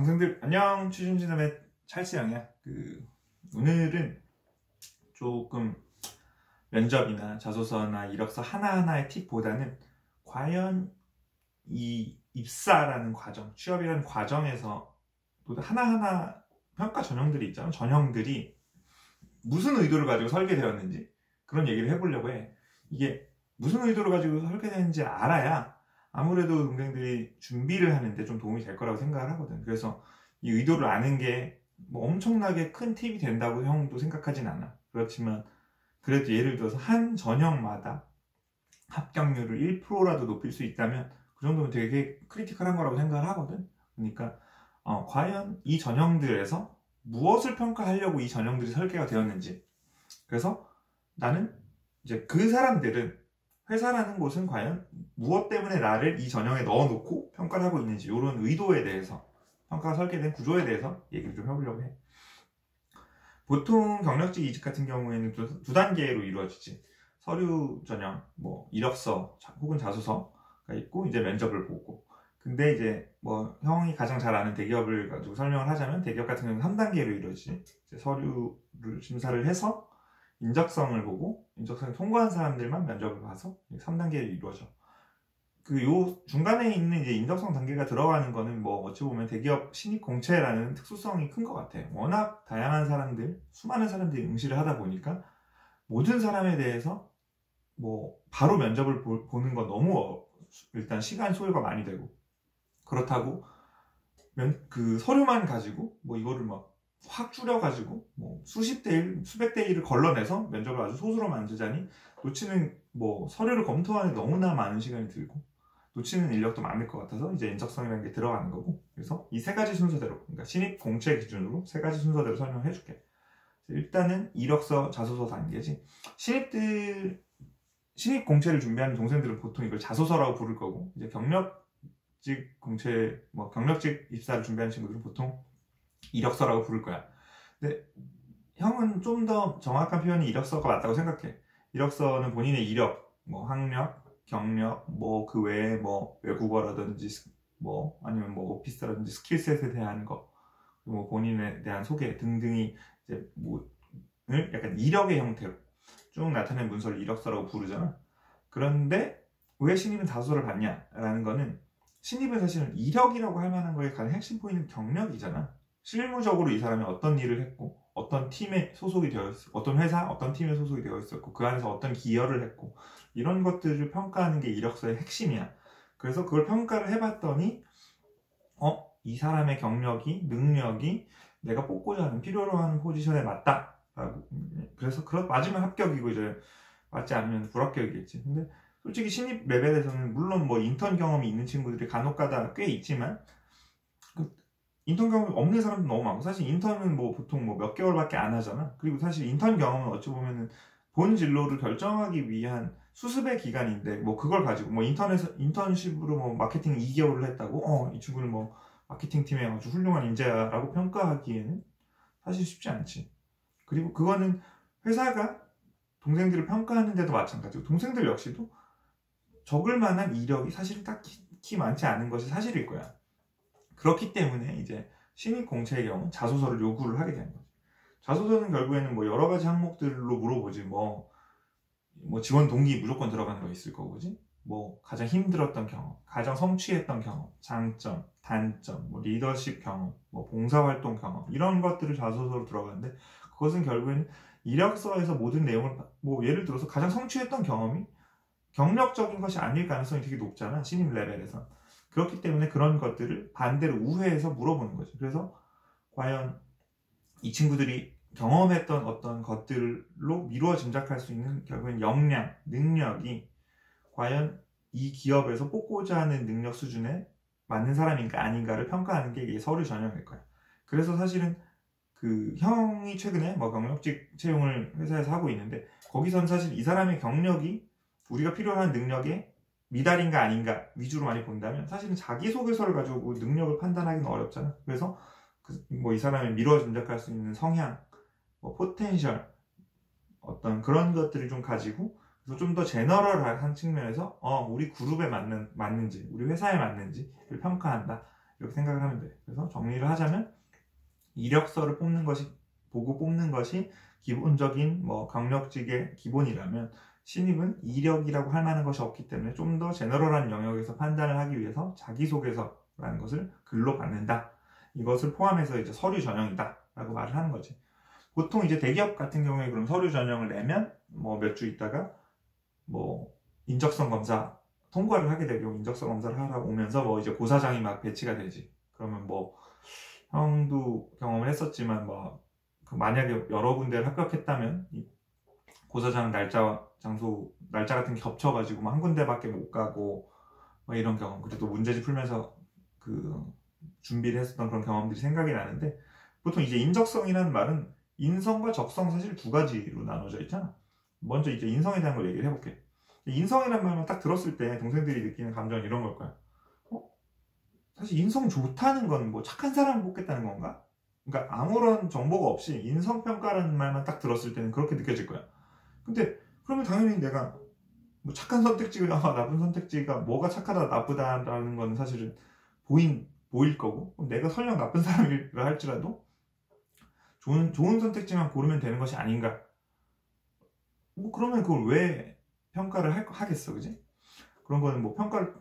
동생들 안녕. 취준진담의 찰스양이야. 오늘은 조금 면접이나 자소서나 이력서 하나하나의 팁보다는 과연 이 입사라는 과정, 취업이라는 과정에서 또 하나하나 평가 전형들이 있잖아. 전형들이 무슨 의도를 가지고 설계되었는지 그런 얘기를 해보려고 해. 이게 무슨 의도를 가지고 설계되는지 알아야 아무래도 동생들이 준비를 하는데 좀 도움이 될 거라고 생각을 하거든. 그래서 이 의도를 아는 게 뭐 엄청나게 큰 팁이 된다고 형도 생각하진 않아. 그렇지만 그래도 예를 들어서 한 전형마다 합격률을 1%라도 높일 수 있다면 그 정도면 되게 크리티컬한 거라고 생각을 하거든. 그러니까 과연 이 전형들에서 무엇을 평가하려고 이 전형들이 설계가 되었는지, 그래서 나는 이제 그 사람들은 회사라는 곳은 과연 무엇 때문에 나를 이 전형에 넣어놓고 평가를 하고 있는지, 이런 의도에 대해서, 평가가 설계된 구조에 대해서 얘기를 좀 해보려고 해. 보통 경력직 이직 같은 경우에는 두 단계로 이루어지지. 서류 전형, 뭐 이력서 혹은 자소서가 있고 이제 면접을 보고. 근데 이제 뭐 형이 가장 잘 아는 대기업을 가지고 설명을 하자면 대기업 같은 경우는 3단계로 이루어지지. 이제 서류를 심사를 해서 인적성을 보고 인적성을 통과한 사람들만 면접을 봐서 3단계로 이루어져. 요 중간에 있는 이제 인적성 단계가 들어가는 거는 뭐 어찌 보면 대기업 신입 공채라는 특수성이 큰 것 같아. 워낙 다양한 사람들, 수많은 사람들이 응시를 하다 보니까 모든 사람에 대해서 뭐 바로 면접을 보는 건 너무 일단 시간 소요가 많이 되고, 그렇다고 그 서류만 가지고 뭐 이거를 막 확 줄여가지고 뭐 수십 대 1, 수백 대 1을 걸러내서 면접을 아주 소수로 만들자니 놓치는, 뭐 서류를 검토하는 데 너무나 많은 시간이 들고 놓치는 인력도 많을 것 같아서 이제 인적성이라는 게 들어가는 거고. 그래서 이 세 가지 순서대로, 그러니까 신입 공채 기준으로 세 가지 순서대로 설명해 줄게. 일단은 이력서 자소서 단계지. 신입 공채를 준비하는 동생들은 보통 이걸 자소서라고 부를 거고, 이제 경력직 공채, 뭐 경력직 입사를 준비하는 친구들은 보통 이력서라고 부를 거야. 근데 형은 좀 더 정확한 표현이 이력서가 맞다고 생각해. 이력서는 본인의 이력, 뭐 학력, 경력, 뭐 그 외에 뭐 외국어라든지 뭐 아니면 뭐 오피스라든지 스킬셋에 대한 거, 뭐 본인에 대한 소개 등등이 이제 뭐를 약간 이력의 형태로 쭉 나타낸 문서를 이력서라고 부르잖아. 그런데 왜 신입은 자소서를 받냐라는 거는, 신입은 사실은 이력이라고 할 만한 거에 가장 핵심 포인트는 경력이잖아. 실무적으로 이 사람이 어떤 일을 했고, 어떤 팀에 소속이 되어 있었고, 어떤 회사, 어떤 팀에 소속이 되어 있었고, 그 안에서 어떤 기여를 했고, 이런 것들을 평가하는 게 이력서의 핵심이야. 그래서 그걸 평가를 해봤더니 이 사람의 경력이, 능력이 내가 뽑고자 하는, 필요로 하는 포지션에 맞다 라고. 그래서 맞으면 합격이고 이제 맞지 않으면 불합격이겠지. 근데 솔직히 신입 레벨에서는 물론 뭐 인턴 경험이 있는 친구들이 간혹가다 꽤 있지만 인턴 경험이 없는 사람도 너무 많고, 사실 인턴은 뭐 보통 뭐 몇 개월밖에 안 하잖아. 그리고 사실 인턴 경험은 어찌 보면은 본 진로를 결정하기 위한 수습의 기간인데, 뭐 그걸 가지고 뭐 인턴십으로 뭐 마케팅 2개월을 했다고 이 친구는 뭐 마케팅 팀에 아주 훌륭한 인재야라고 평가하기에는 사실 쉽지 않지. 그리고 그거는 회사가 동생들을 평가하는데도 마찬가지고, 동생들 역시도 적을 만한 이력이 사실은 딱히 많지 않은 것이 사실일 거야. 그렇기 때문에 이제 신입 공채의 경우 자소서를 요구를 하게 되는 거지. 자소서는 결국에는 뭐 여러 가지 항목들로 물어보지, 뭐 지원 동기 무조건 들어가는 거 있을 거고, 그지? 뭐 가장 힘들었던 경험, 가장 성취했던 경험, 장점, 단점, 뭐 리더십 경험, 뭐 봉사활동 경험, 이런 것들을 자소서로 들어가는데, 그것은 결국에는 이력서에서 모든 내용을, 뭐 예를 들어서 가장 성취했던 경험이 경력적인 것이 아닐 가능성이 되게 높잖아, 신입 레벨에서. 그렇기 때문에 그런 것들을 반대로 우회해서 물어보는 거죠. 그래서 과연 이 친구들이 경험했던 어떤 것들로 미루어 짐작할 수 있는 결국엔 역량, 능력이 과연 이 기업에서 뽑고자 하는 능력 수준에 맞는 사람인가 아닌가를 평가하는 게 이게 서류 전형일 거야. 그래서 사실은 그 형이 최근에 뭐 경력직 채용을 회사에서 하고 있는데, 거기선 사실 이 사람의 경력이 우리가 필요한 능력에 미달인가 아닌가 위주로 많이 본다면, 사실은 자기소개서를 가지고 능력을 판단하기는 어렵잖아. 그래서 뭐 이 사람이 미루어 짐작할 수 있는 성향, 뭐 포텐셜, 어떤 그런 것들을 좀 가지고, 그래서 좀 더 제너럴한 측면에서 우리 그룹에 맞는지, 우리 회사에 맞는지를 평가한다, 이렇게 생각을 하면 돼. 그래서 정리를 하자면 이력서를 보고 뽑는 것이 기본적인 뭐 경력직의 기본이라면 신입은 이력이라고 할 만한 것이 없기 때문에 좀 더 제너럴한 영역에서 판단을 하기 위해서 자기소개서라는 것을 글로 받는다. 이것을 포함해서 이제 서류 전형이다 라고 말을 하는 거지. 보통 이제 대기업 같은 경우에 그럼 서류 전형을 내면 뭐 몇 주 있다가 뭐 인적성 검사 통과를 하게 되고 인적성 검사를 하러 오면서 뭐 이제 고사장이 막 배치가 되지. 그러면 뭐 형도 경험을 했었지만 뭐 그 만약에 여러 군데를 합격했다면 이 고사장 날짜 같은 게 겹쳐가지고 뭐 한 군데밖에 못 가고 뭐 이런 경험. 그리고 또 문제집 풀면서 그 준비를 했었던 그런 경험들이 생각이 나는데, 보통 이제 인적성이라는 말은 인성과 적성 사실 두 가지로 나눠져 있잖아. 먼저 이제 인성에 대한 걸 얘기를 해볼게. 인성이라는 말만 딱 들었을 때 동생들이 느끼는 감정은 이런 걸 거야. 사실 인성 좋다는 건 뭐 착한 사람을 뽑겠다는 건가? 그러니까 아무런 정보가 없이 인성평가라는 말만 딱 들었을 때는 그렇게 느껴질 거야. 근데 그러면 당연히 내가 뭐 착한 선택지가 나쁜 선택지가 뭐가 착하다 나쁘다라는 건 사실은 보일 거고, 내가 설령 나쁜 사람이라 할지라도 좋은 선택지만 고르면 되는 것이 아닌가. 뭐 그러면 그걸 왜 평가를 하겠어, 그지? 그런 거는 뭐 평가를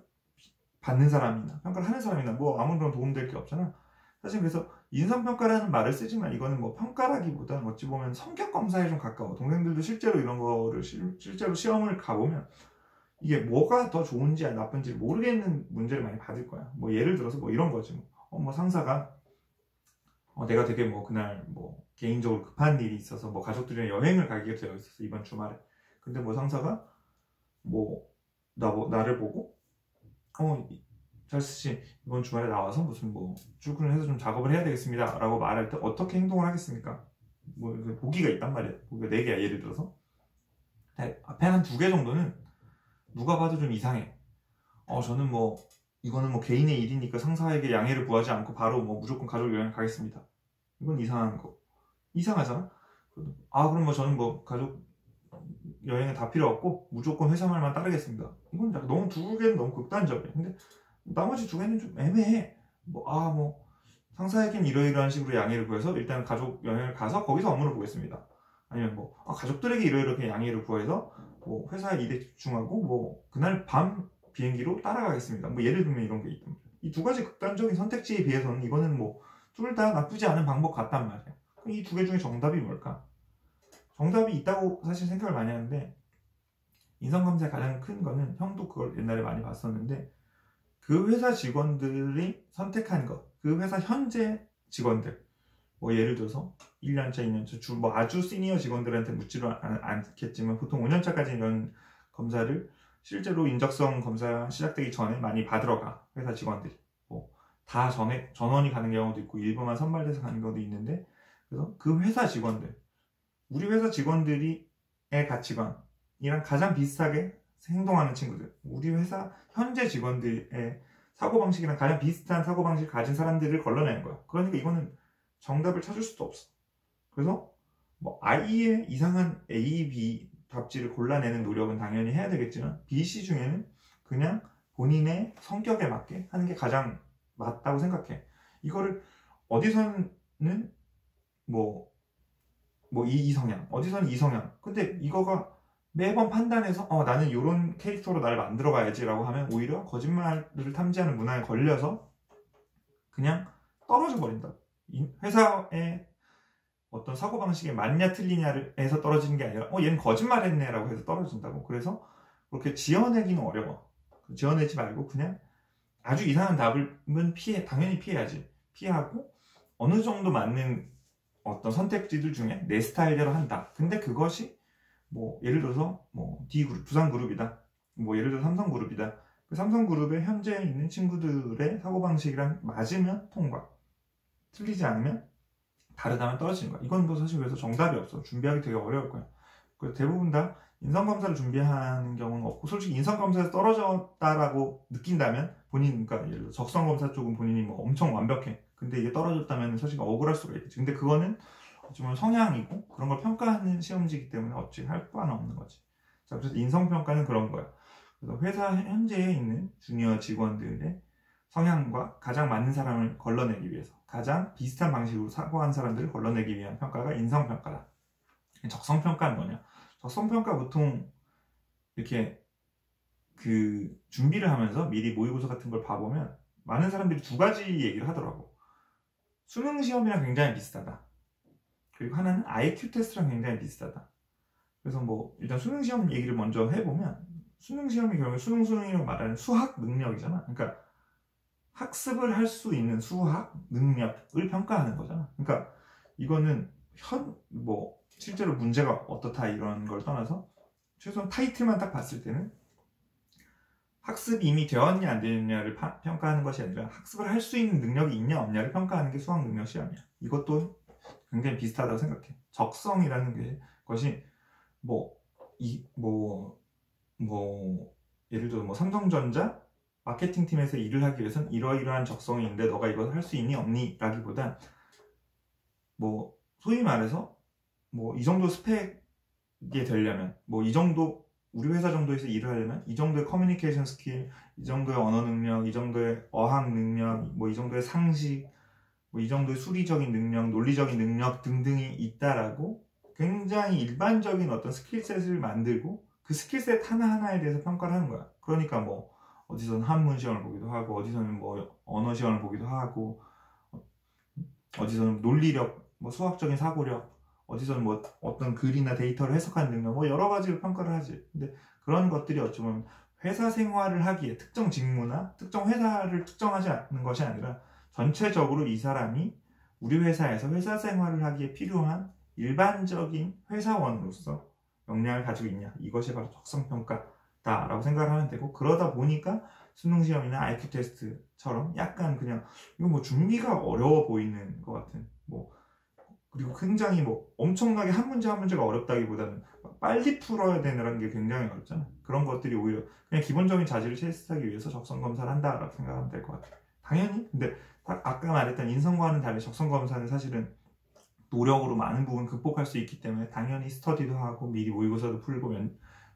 받는 사람이나 평가를 하는 사람이나 뭐 아무런 도움될 게 없잖아. 사실 그래서 인성평가라는 말을 쓰지만 이거는 뭐 평가라기보다는 어찌 보면 성격 검사에 좀 가까워. 동생들도 실제로 이런 거를 실제로 시험을 가보면 이게 뭐가 더 좋은지 나쁜지 모르겠는 문제를 많이 받을 거야. 뭐 예를 들어서 뭐 이런 거지. 뭐 상사가 내가 되게 뭐 그날 뭐 개인적으로 급한 일이 있어서 뭐 가족들이랑 여행을 가기로 되어 있었어, 이번 주말에. 근데 뭐 상사가 나를 보고 찰스씨 이번 주말에 나와서 무슨 뭐 출근을 해서 좀 작업을 해야 되겠습니다 라고 말할 때 어떻게 행동을 하겠습니까? 뭐 보기가 있단 말이야. 보기가 4개야 예를 들어서. 앞에 한 2개 정도는 누가 봐도 좀 이상해. 저는 뭐 이거는 뭐 개인의 일이니까 상사에게 양해를 구하지 않고 바로 뭐 무조건 가족 여행 가겠습니다. 이건 이상한 거. 이상하잖아? 그럼 뭐 저는 뭐 가족 여행은 다 필요 없고 무조건 회사 말만 따르겠습니다. 이건 너무 2개는 너무 극단적이야. 근데 나머지 2개는 좀 애매해. 뭐 상사에겐 이러이러한 식으로 양해를 구해서 일단 가족 여행을 가서 거기서 업무를 보겠습니다. 아니면 뭐 가족들에게 이러이렇게 양해를 구해서 뭐 회사 일에 집중하고 뭐 그날 밤 비행기로 따라가겠습니다. 뭐 예를 들면 이런 게 있단 말이야. 이 2가지 극단적인 선택지에 비해서는 이거는 뭐 둘 다 나쁘지 않은 방법 같단 말이야. 그럼 이 2개 중에 정답이 뭘까? 정답이 있다고 사실 생각을 많이 하는데, 인성검사의 가장 큰 거는, 형도 그걸 옛날에 많이 봤었는데, 그 회사 직원들이 선택한 것, 그 회사 현재 직원들, 뭐 예를 들어서 1년차, 2년차, 뭐 아주 시니어 직원들한테 묻지도 않겠지만 보통 5년차까지 이런 검사를 실제로 인적성 검사 시작되기 전에 많이 받으러 가, 회사 직원들이. 뭐 다 전원이 가는 경우도 있고 일부만 선발돼서 가는 경우도 있는데, 그래서 그 회사 직원들, 우리 회사 직원들의 가치관이랑 가장 비슷하게 행동하는 친구들, 우리 회사 현재 직원들의 사고방식이랑 가장 비슷한 사고방식을 가진 사람들을 걸러내는 거야. 그러니까 이거는 정답을 찾을 수도 없어. 그래서 뭐 아예 이상한 A, B 답지를 골라내는 노력은 당연히 해야 되겠지만 B, C 중에는 그냥 본인의 성격에 맞게 하는 게 가장 맞다고 생각해. 이거를 어디서는 이 성향, 어디서는 이 성향. 근데 이거가 매번 판단해서 나는 이런 캐릭터로 나를 만들어 가야지 라고 하면 오히려 거짓말을 탐지하는 문화에 걸려서 그냥 떨어져 버린다. 회사의 어떤 사고방식에 맞냐 틀리냐를 해서 떨어지는 게 아니라 얘는 거짓말했네 라고 해서 떨어진다고. 그래서 그렇게 지어내기는 어려워. 지어내지 말고 그냥 아주 이상한 답은 당연히 피해야지. 피하고 어느 정도 맞는 어떤 선택지들 중에 내 스타일대로 한다. 근데 그것이 뭐 예를 들어서 뭐 D그룹, 두산그룹이다. 뭐 예를 들어 삼성그룹이다. 그 삼성그룹에 현재 있는 친구들의 사고방식이랑 맞으면 통과, 틀리지 않으면 다르다면 떨어지는 거야. 이건 뭐 사실 그래서 정답이 없어. 준비하기 되게 어려울 거야. 그래서 대부분 다 인성검사를 준비하는 경우는 없고, 솔직히 인성검사에서 떨어졌다라고 느낀다면 그러니까 예를 들어 적성검사 쪽은 본인이 뭐 엄청 완벽해. 근데 이게 떨어졌다면 사실 억울할 수가 있겠지. 근데 그거는 어쩌면 성향이고 그런 걸 평가하는 시험지이기 때문에 어찌 할 바는 없는 거지. 자, 그래서 인성평가는 그런 거야. 그래서 회사 현재에 있는 주니어 직원들의 성향과 가장 맞는 사람을 걸러내기 위해서 가장 비슷한 방식으로 사고한 사람들을 걸러내기 위한 평가가 인성평가다. 적성평가는 뭐냐? 적성평가 보통 이렇게 그 준비를 하면서 미리 모의고사 같은 걸 봐보면 많은 사람들이 두 가지 얘기를 하더라고. 수능 시험이랑 굉장히 비슷하다. 그리고 하나는 IQ 테스트랑 굉장히 비슷하다. 그래서 뭐 일단 수능 시험 얘기를 먼저 해보면 수능 시험이 결국에 수능이라고 말하는 수학 능력이잖아. 그러니까 학습을 할 수 있는 수학 능력을 평가하는 거잖아. 그러니까 이거는 뭐 실제로 문제가 어떻다 이런 걸 떠나서 최소한 타이틀만 딱 봤을 때는 학습이 이미 되었냐 안 되느냐를 평가하는 것이 아니라 학습을 할 수 있는 능력이 있냐 없냐를 평가하는 게 수학 능력 시험이야. 이것도 굉장히 비슷하다고 생각해. 적성이라는 것이 예를 들어 삼성전자 마케팅 팀에서 일을 하기 위해서는 이러이러한 적성이 있는데 너가 이걸 할 수 있니 없니 라기보다 소위 말해서 이 정도 스펙이 되려면 이 정도 우리 회사 정도에서 일을 하려면 이 정도의 커뮤니케이션 스킬, 이 정도의 언어 능력, 이 정도의 어학 능력, 이 정도의 상식, 이 정도의 수리적인 능력, 논리적인 능력 등등이 있다라고 굉장히 일반적인 어떤 스킬셋을 만들고 그 스킬셋 하나하나에 대해서 평가를 하는 거야. 그러니까 어디서는 한문 시험을 보기도 하고 어디서는 언어 시험을 보기도 하고 어디서는 논리력, 수학적인 사고력, 어디서는 어떤 글이나 데이터를 해석하는 능력, 여러 가지로 평가를 하지. 근데 그런 것들이 어쩌면 회사 생활을 하기에 특정 직무나 특정 회사를 특정하지 않는 것이 아니라 전체적으로 이 사람이 우리 회사에서 회사 생활을 하기에 필요한 일반적인 회사원으로서 역량을 가지고 있냐. 이것이 바로 적성평가다라고 생각을 하면 되고, 그러다 보니까 수능시험이나 IQ 테스트처럼 약간 그냥 이거 준비가 어려워 보이는 것 같은 그리고 굉장히 엄청나게 한 문제 한 문제가 어렵다기보다는 빨리 풀어야 되는 게 굉장히 어렵잖아. 그런 것들이 오히려 그냥 기본적인 자질을 테스트하기 위해서 적성검사를 한다라고 생각하면 될 것 같아. 당연히 근데 아까 말했던 인성과는 달리 적성검사는 사실은 노력으로 많은 부분 극복할 수 있기 때문에 당연히 스터디도 하고 미리 모의고사도 풀고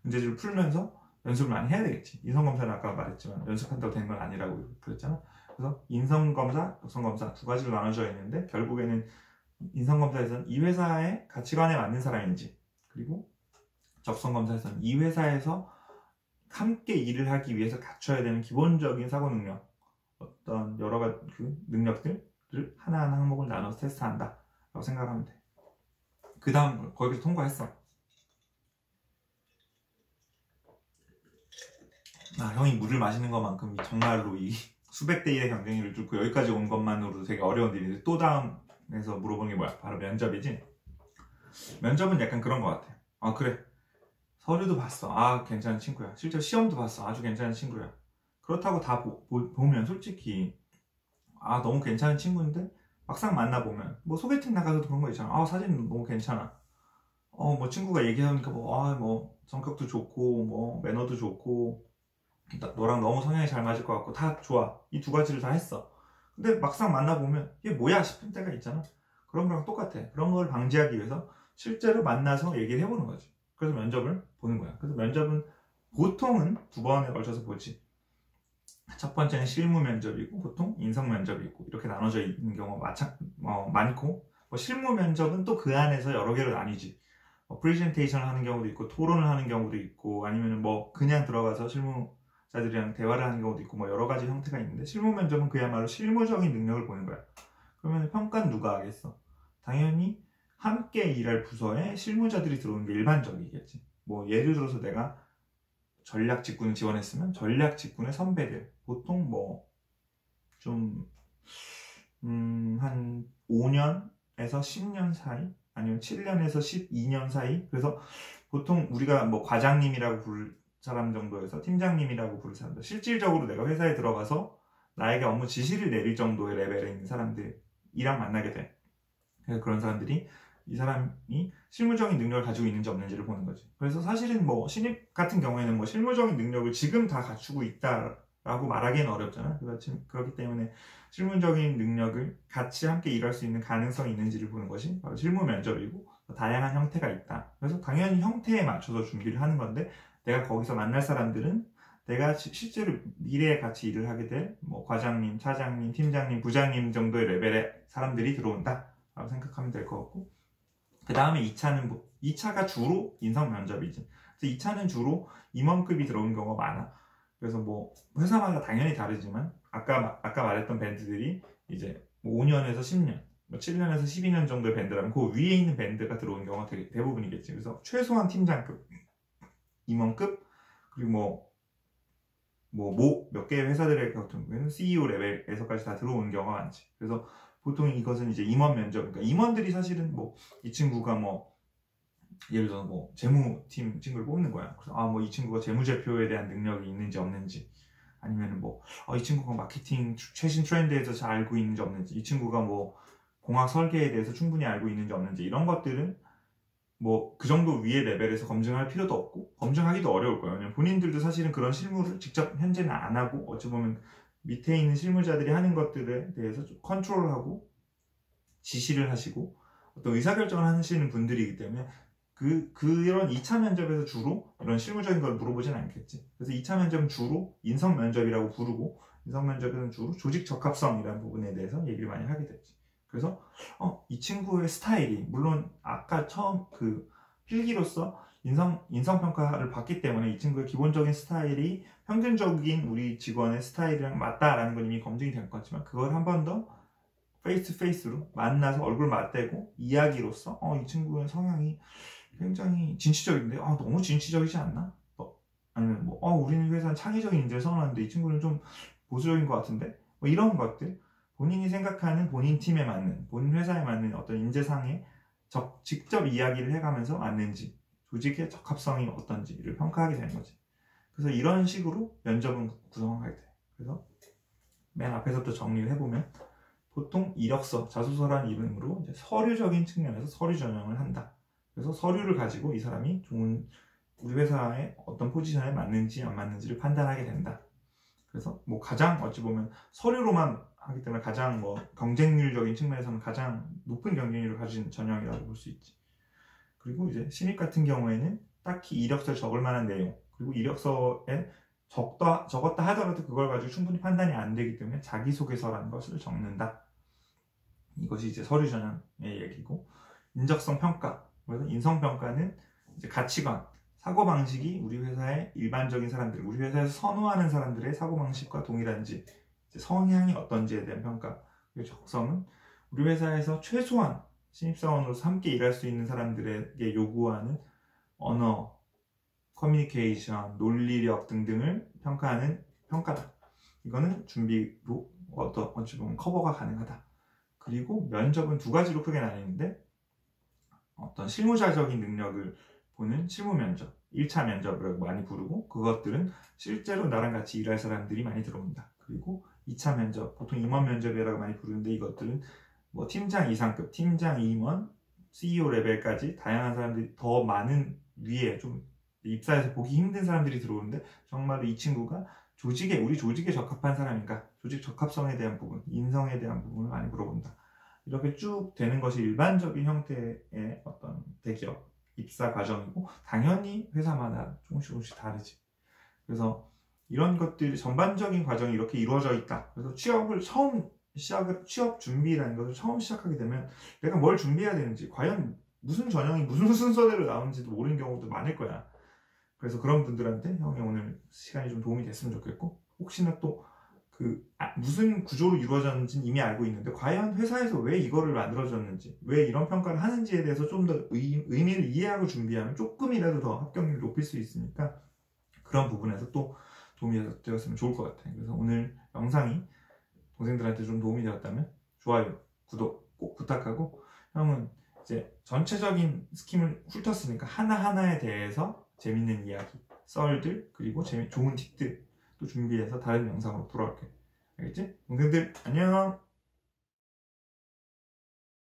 문제집을 풀면서 연습을 많이 해야 되겠지. 인성검사는 아까 말했지만 연습한다고 되는 건 아니라고 그랬잖아. 그래서 인성검사, 적성검사 두 가지로 나눠져 있는데 결국에는 인성검사에서는 이 회사의 가치관에 맞는 사람인지, 그리고 적성검사에서는 이 회사에서 함께 일을 하기 위해서 갖춰야 되는 기본적인 사고 능력, 어떤 여러 가지 그 능력들을 하나하나 항목을 나눠서 테스트한다 라고 생각하면 돼. 그 다음 거기서 통과했어. 형이 물을 마시는 것만큼 정말로 이 수백 대 1의 경쟁률을 뚫고 여기까지 온 것만으로도 되게 어려운 일인데, 또 다음에서 물어보는 게 뭐야? 바로 면접이지. 면접은 약간 그런 것 같아. 그래, 서류도 봤어. 괜찮은 친구야. 실제로 시험도 봤어. 아주 괜찮은 친구야. 그렇다고 다 보면 솔직히 너무 괜찮은 친구인데 막상 만나보면 소개팅 나가서도 그런 거 있잖아. 사진 너무 괜찮아. 친구가 얘기하니까 성격도 좋고 매너도 좋고 너랑 너무 성향이 잘 맞을 것 같고 다 좋아. 이 두 가지를 다 했어. 근데 막상 만나보면 이게 뭐야 싶은 때가 있잖아. 그런 거랑 똑같아. 그런 걸 방지하기 위해서 실제로 만나서 얘기를 해보는 거지. 그래서 면접을 보는 거야. 그래서 면접은 보통은 두 번에 걸쳐서 보지. 첫 번째는 실무 면접이고 보통 인성 면접이 있고 이렇게 나눠져 있는 경우가 많고, 실무 면접은 또 그 안에서 여러 개로 나뉘지. 프레젠테이션을 하는 경우도 있고 토론을 하는 경우도 있고 아니면 그냥 들어가서 실무자들이랑 대화를 하는 경우도 있고 여러 가지 형태가 있는데, 실무 면접은 그야말로 실무적인 능력을 보는 거야. 그러면 평가는 누가 하겠어? 당연히 함께 일할 부서에 실무자들이 들어오는 게 일반적이겠지. 예를 들어서 내가 전략 직군을 지원했으면 전략 직군의 선배들, 보통 한 5년에서 10년 사이, 아니면 7년에서 12년 사이. 그래서 보통 우리가 과장님이라고 부를 사람 정도에서 팀장님이라고 부를 사람들, 실질적으로 내가 회사에 들어가서 나에게 업무 지시를 내릴 정도의 레벨에 있는 사람들이랑 만나게 돼. 그래서 그런 사람들이 이 사람이 실무적인 능력을 가지고 있는지 없는지를 보는 거지. 그래서 사실은 신입 같은 경우에는 실무적인 능력을 지금 다 갖추고 있다라고 말하기는 어렵잖아. 그렇기 때문에 실무적인 능력을 같이 함께 일할 수 있는 가능성이 있는지를 보는 것이 바로 실무 면접이고, 다양한 형태가 있다. 그래서 당연히 형태에 맞춰서 준비를 하는 건데, 내가 거기서 만날 사람들은 내가 실제로 미래에 같이 일을 하게 될 뭐 과장님, 차장님, 팀장님, 부장님 정도의 레벨의 사람들이 들어온다 라고 생각하면 될 것 같고, 그 다음에 2차는 뭐 2차가 주로 인성 면접이지. 그래서 2차는 주로 임원급이 들어오는 경우가 많아. 그래서 뭐 회사마다 당연히 다르지만 아까 말했던 밴드들이 이제 뭐 5년에서 10년, 뭐 7년에서 12년 정도의 밴드라면 그 위에 있는 밴드가 들어오는 경우가 되게 대부분이겠지. 그래서 최소한 팀장급, 임원급, 그리고 몇 개의 회사들의 같은 경우에는 CEO 레벨에서까지 다 들어오는 경우가 많지. 그래서 보통 이것은 이제 임원 면접, 그러니까 임원들이 사실은 뭐 이 친구가 뭐 예를 들어서 뭐 재무팀 친구를 뽑는 거야. 그래서 뭐 이 친구가 재무제표에 대한 능력이 있는지 없는지, 아니면은 뭐 이 친구가 마케팅 최신 트렌드에 대해서 잘 알고 있는지 없는지, 이 친구가 뭐 공학 설계에 대해서 충분히 알고 있는지 없는지, 이런 것들은 뭐 그 정도 위의 레벨에서 검증할 필요도 없고 검증하기도 어려울 거예요. 왜냐면 본인들도 사실은 그런 실무를 직접 현재는 안 하고 어찌 보면 밑에 있는 실무자들이 하는 것들에 대해서 좀 컨트롤하고 지시를 하시고 어떤 의사결정을 하시는 분들이기 때문에 그런 2차 면접에서 주로 이런 실무적인 걸 물어보진 않겠지. 그래서 2차 면접은 주로 인성 면접이라고 부르고, 인성 면접에서는 주로 조직 적합성이라는 부분에 대해서 얘기를 많이 하게 됐지. 그래서 이 친구의 스타일이, 물론 아까 처음 그 필기로서 인성평가를 받기 때문에 이 친구의 기본적인 스타일이 평균적인 우리 직원의 스타일이랑 맞다라는 건 이미 검증이 된 것 같지만, 그걸 한 번 더 페이스 투 페이스로 만나서 얼굴 맞대고 이야기로서 이 친구의 성향이 굉장히 진취적인데 너무 진취적이지 않나? 아니면 뭐 우리는 회사는 창의적인 인재를 선호하는데 이 친구는 좀 보수적인 것 같은데, 뭐 이런 것들, 본인이 생각하는 본인 팀에 맞는, 본인 회사에 맞는 어떤 인재상에 직접 이야기를 해가면서 맞는지, 조직의 적합성이 어떤지를 평가하게 되는 거지. 그래서 이런 식으로 면접은 구성하게 돼. 그래서 맨 앞에서부터 정리를 해보면, 보통 이력서, 자소서라는 이름으로 이제 서류적인 측면에서 서류 전형을 한다. 그래서 서류를 가지고 이 사람이 좋은 우리 회사의 어떤 포지션에 맞는지 안 맞는지를 판단하게 된다. 그래서 뭐 가장 어찌 보면 서류로만 하기 때문에 가장 뭐 경쟁률적인 측면에서는 가장 높은 경쟁률을 가진 전형이라고 볼 수 있지. 그리고 이제 신입 같은 경우에는 딱히 이력서에 적을 만한 내용, 그리고 이력서에 적었다 하더라도 그걸 가지고 충분히 판단이 안 되기 때문에 자기소개서라는 것을 적는다. 이것이 이제 서류 전형의 얘기고, 인적성 평가, 그래서 인성평가는 이제 가치관, 사고방식이 우리 회사의 일반적인 사람들, 우리 회사에서 선호하는 사람들의 사고방식과 동일한지, 이제 성향이 어떤지에 대한 평가. 그리고 적성은 우리 회사에서 최소한 신입사원으로서 함께 일할 수 있는 사람들에게 요구하는 언어, 커뮤니케이션, 논리력 등등을 평가하는 평가다. 이거는 준비로 어찌 보면 커버가 가능하다. 그리고 면접은 두 가지로 크게 나뉘는데, 어떤 실무자적인 능력을 보는 실무 면접, 1차 면접이라고 많이 부르고, 그것들은 실제로 나랑 같이 일할 사람들이 많이 들어온다. 그리고 2차 면접, 보통 임원 면접이라고 많이 부르는데, 이것들은 뭐 팀장 이상급, 팀장, 임원, CEO 레벨까지 다양한 사람들이 더 많은 위에 좀 입사해서 보기 힘든 사람들이 들어오는데, 정말로 이 친구가 우리 조직에 적합한 사람인가, 조직 적합성에 대한 부분, 인성에 대한 부분을 많이 물어본다. 이렇게 쭉 되는 것이 일반적인 형태의 어떤 대기업 입사 과정이고, 당연히 회사마다 조금씩 다르지. 그래서 이런 것들이 전반적인 과정이 이렇게 이루어져 있다. 그래서 취업 준비라는 것을 처음 시작하게 되면 내가 뭘 준비해야 되는지, 과연 무슨 전형이 무슨 순서대로 나오는지도 모르는 경우도 많을 거야. 그래서 그런 분들한테 형이 오늘 시간이 좀 도움이 됐으면 좋겠고, 혹시나 또 무슨 구조로 이루어졌는지는 이미 알고 있는데 과연 회사에서 왜 이거를 만들어졌는지, 왜 이런 평가를 하는지에 대해서 좀 더 의미를 이해하고 준비하면 조금이라도 더 합격률을 높일 수 있으니까, 그런 부분에서 또 도움이 되었으면 좋을 것 같아요. 그래서 오늘 영상이 동생들한테 좀 도움이 되었다면 좋아요, 구독 꼭 부탁하고, 형은 이제 전체적인 스킴을 훑었으니까 하나하나에 대해서 재밌는 이야기, 썰들, 그리고 좋은 팁들 또 준비해서 다른 영상으로 돌아올게. 알겠지? 동생들 안녕.